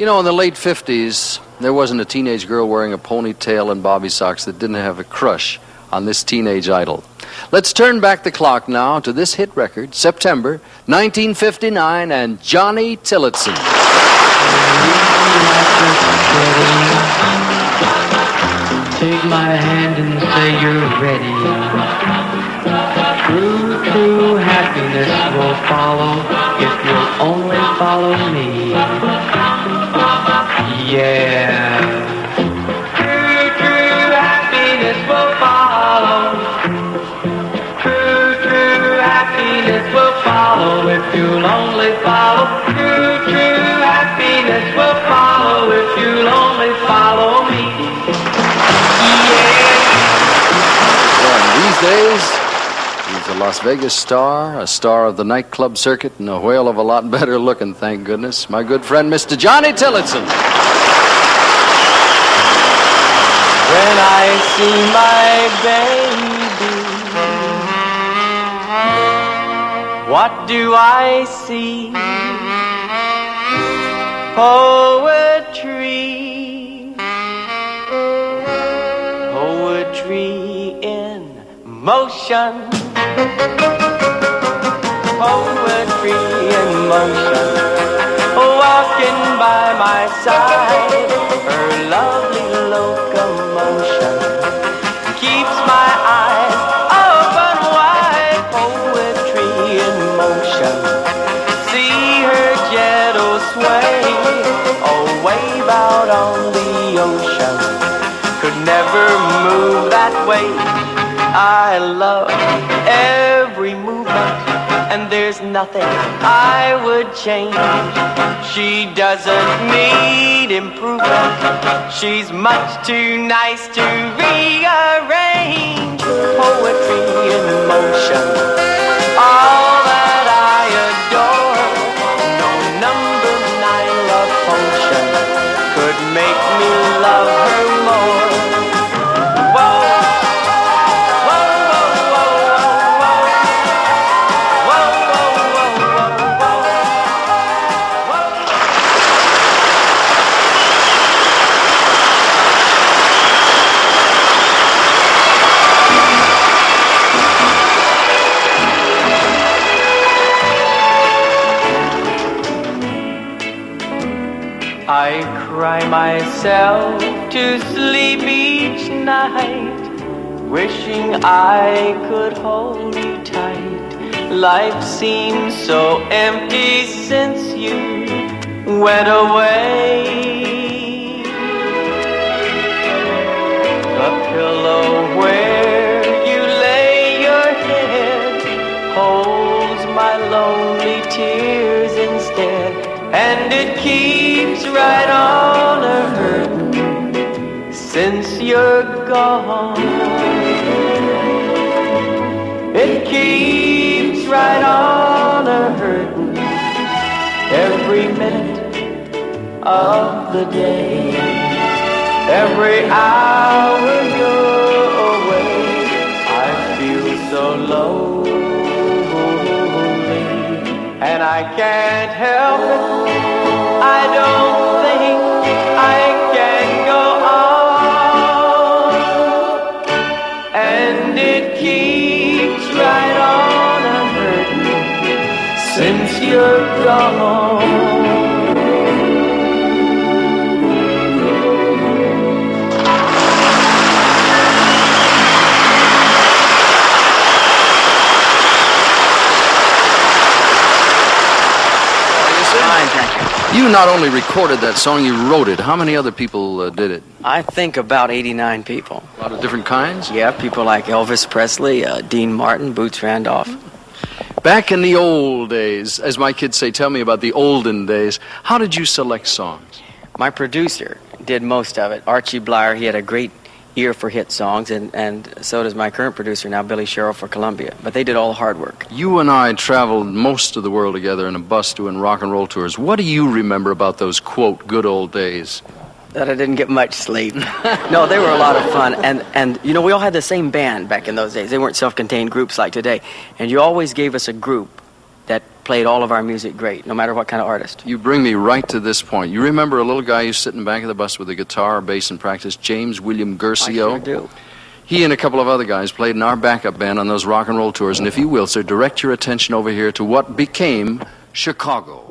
You know, in the late 50s, there wasn't a teenage girl wearing a ponytail and bobby socks that didn't have a crush on this teenage idol. Let's turn back the clock now to this hit record, September 1959, and Johnny Tillotson. Take my hand and say you're ready. True happiness will follow if you'll only follow me. Yeah. True happiness will follow. True happiness will follow if you'll only follow. True happiness will follow if you'll only follow me. These days, he's a Las Vegas star, a star of the nightclub circuit, and a whale of a lot better looking, thank goodness. My good friend, Mr. Johnny Tillotson. When I see my baby, what do I see? Poetry. Poetry in motion. Poetry in motion. Walking by my side, her lovely locomotion keeps my eyes open wide. Poetry in motion. See her gentle sway, oh, wave out on the ocean. Could never move that way. I love every movement, and there's nothing I would change. She doesn't need improvement. She's much too nice to rearrange. Poetry in motion, all that I adore. No number 9 love potion could make me love her more. I cry myself to sleep each night, wishing I could hold you tight. Life seems so empty since you went away. The pillow where you lay your head holds my lonely tears instead, and it keeps right on a-hurtin' since you're gone. It keeps right on a-hurtin' every minute of the day. Every hour you're away, I feel so lonely, and I can't help it. I don't think I can go on, and it keeps right on a-hurtin' since you're gone. You not only recorded that song, you wrote it. How many other people did it? I think about 89 people. A lot of different kinds? Yeah, people like Elvis Presley, Dean Martin, Boots Randolph. Back in the old days, as my kids say, tell me about the olden days, how did you select songs? My producer did most of it. Archie Blyer, he had a great ear for hit songs, and so does my current producer now, Billy Sherrill, for Columbia. But they did all the hard work. You and I traveled most of the world together in a bus doing rock and roll tours. What do you remember about those, quote, good old days? That I didn't get much sleep. No, they were a lot of fun. And you know, we all had the same band back in those days. They weren't self-contained groups like today. And you always gave us a group that played all of our music great, no matter what kind of artist. You bring me right to this point. You remember a little guy who's sitting back of the bus with a guitar or bass in practice, James William Guercio? I sure do. He and a couple of other guys played in our backup band on those rock and roll tours. And if you will, sir, direct your attention over here to what became Chicago.